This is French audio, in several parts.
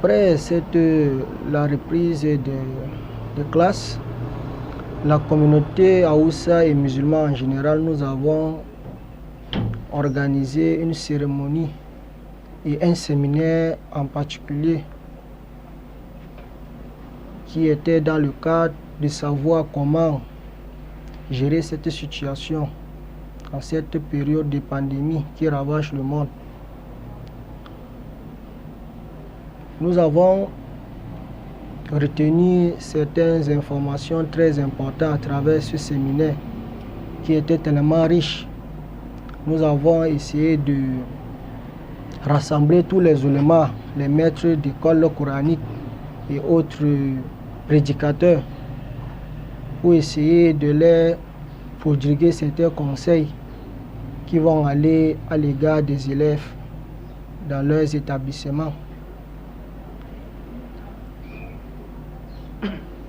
Après la reprise de classe, la communauté Haoussa et musulmans en général, nous avons organisé une cérémonie et un séminaire en particulier qui était dans le cadre de savoir comment gérer cette situation en cette période de pandémie qui ravage le monde. Nous avons retenu certaines informations très importantes à travers ce séminaire qui était tellement riche. Nous avons essayé de rassembler tous les ulémas, les maîtres d'école coranique et autres prédicateurs pour essayer de leur prodiguer certains conseils qui vont aller à l'égard des élèves dans leurs établissements.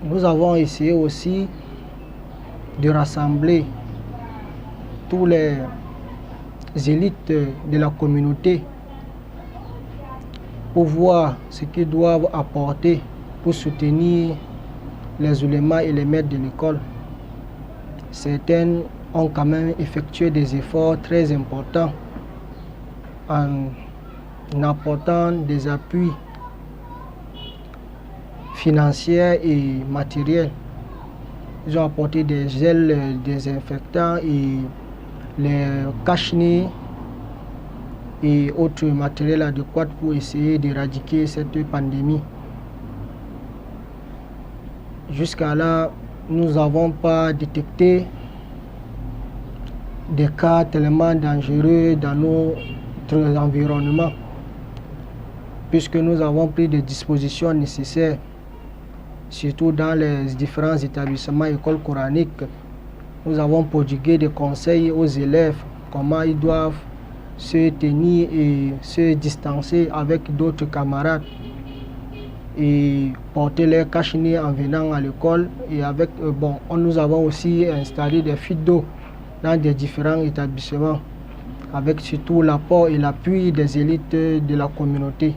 Nous avons essayé aussi de rassembler tous les élites de la communauté pour voir ce qu'ils doivent apporter pour soutenir les ulémas et les maîtres de l'école. Certaines ont quand même effectué des efforts très importants en apportant des appuis financiers et matériels. Ils ont apporté des gels désinfectants et les cache-nez et autres matériels adéquats pour essayer d'éradiquer cette pandémie. Jusqu'à là, nous n'avons pas détecté des cas tellement dangereux dans notre environnement, puisque nous avons pris des dispositions nécessaires, surtout dans les différents établissements écoles coraniques. Nous avons prodigué des conseils aux élèves, comment ils doivent se tenir et se distancer avec d'autres camarades et porter leur cache-nez en venant à l'école. Et avec nous avons aussi installé des fuites d'eau dans des différents établissements, avec surtout l'apport et l'appui des élites de la communauté.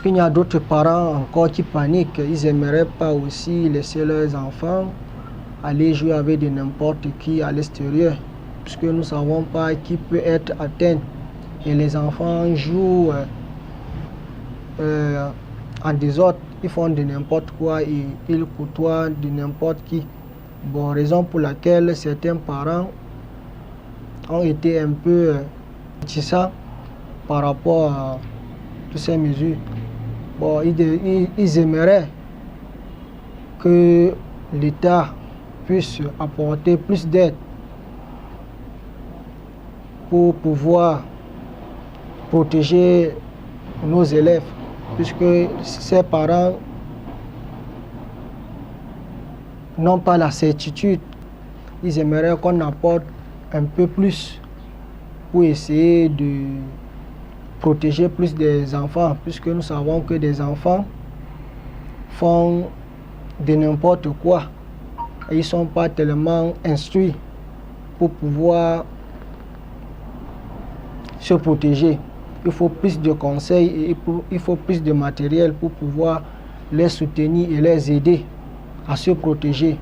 Il y a d'autres parents encore qui paniquent, ils n'aimeraient pas aussi laisser leurs enfants aller jouer avec de n'importe qui à l'extérieur, puisque nous ne savons pas qui peut être atteint. Et les enfants jouent en désordre, ils font de n'importe quoi et ils côtoient de n'importe qui. Bon, raison pour laquelle certains parents ont été un peu réticents par rapport à toutes ces mesures. Bon, ils aimeraient que l'État puisse apporter plus d'aide pour pouvoir protéger nos élèves, puisque ces parents n'ont pas la certitude. Ils aimeraient qu'on apporte un peu plus pour essayer de protéger plus des enfants, puisque nous savons que des enfants font de n'importe quoi et ils ne sont pas tellement instruits pour pouvoir se protéger. Il faut plus de conseils et il faut plus de matériel pour pouvoir les soutenir et les aider à se protéger.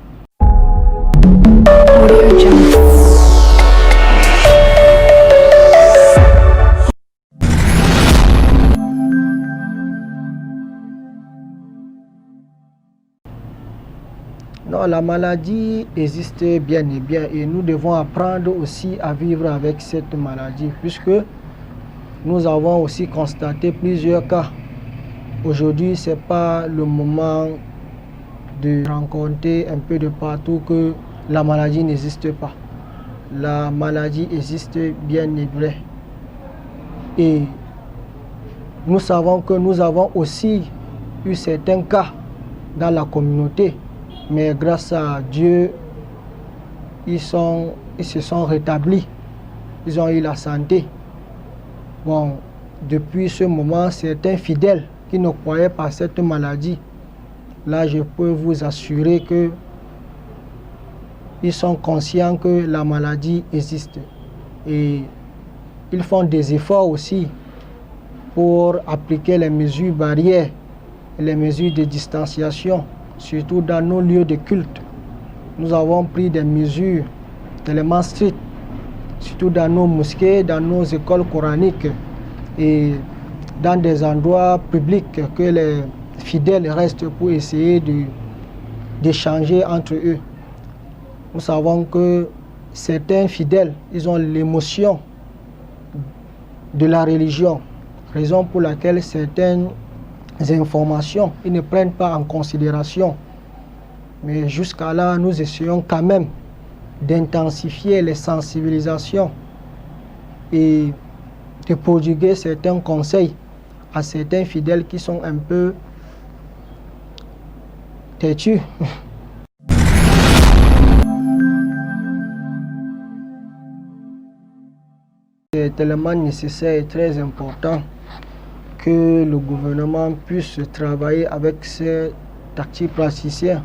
Non, la maladie existe bien et bien et nous devons apprendre aussi à vivre avec cette maladie, puisque nous avons aussi constaté plusieurs cas. Aujourd'hui, ce n'est pas le moment de rencontrer un peu de partout que la maladie n'existe pas. La maladie existe bien et vrai. Et nous savons que nous avons aussi eu certains cas dans la communauté. Mais grâce à Dieu, ils se sont rétablis. Ils ont eu la santé. Bon, depuis ce moment, certains fidèles qui ne croyaient pas à cette maladie, là, je peux vous assurer que ils sont conscients que la maladie existe. Et ils font des efforts aussi pour appliquer les mesures barrières et les mesures de distanciation, surtout dans nos lieux de culte. Nous avons pris des mesures tellement strictes, surtout dans nos mosquées, dans nos écoles coraniques et dans des endroits publics que les fidèles restent pour essayer d'échanger entre eux. Nous savons que certains fidèles, ils ont l'émotion de la religion, raison pour laquelle certaines informations, ils ne prennent pas en considération. Mais jusqu'à là, nous essayons quand même d'intensifier les sensibilisations et de prodiguer certains conseils à certains fidèles qui sont un peu têtus. C'est tellement nécessaire et très important que le gouvernement puisse travailler avec ses tactiques praticiens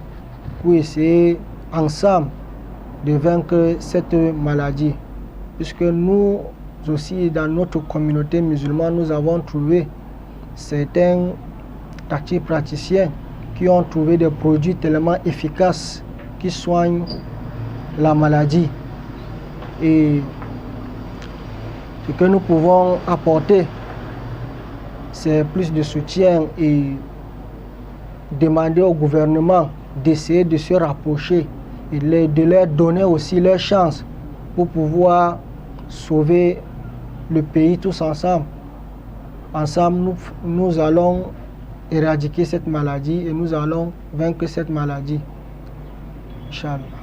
pour essayer ensemble de vaincre cette maladie. Puisque nous aussi, dans notre communauté musulmane, nous avons trouvé certains tactiques praticiens qui ont trouvé des produits tellement efficaces qui soignent la maladie. Et ce que nous pouvons apporter, c'est plus de soutien et demander au gouvernement d'essayer de se rapprocher et de leur donner aussi leur chance pour pouvoir sauver le pays tous ensemble. Ensemble, nous allons éradiquer cette maladie et nous allons vaincre cette maladie. Inch'Allah.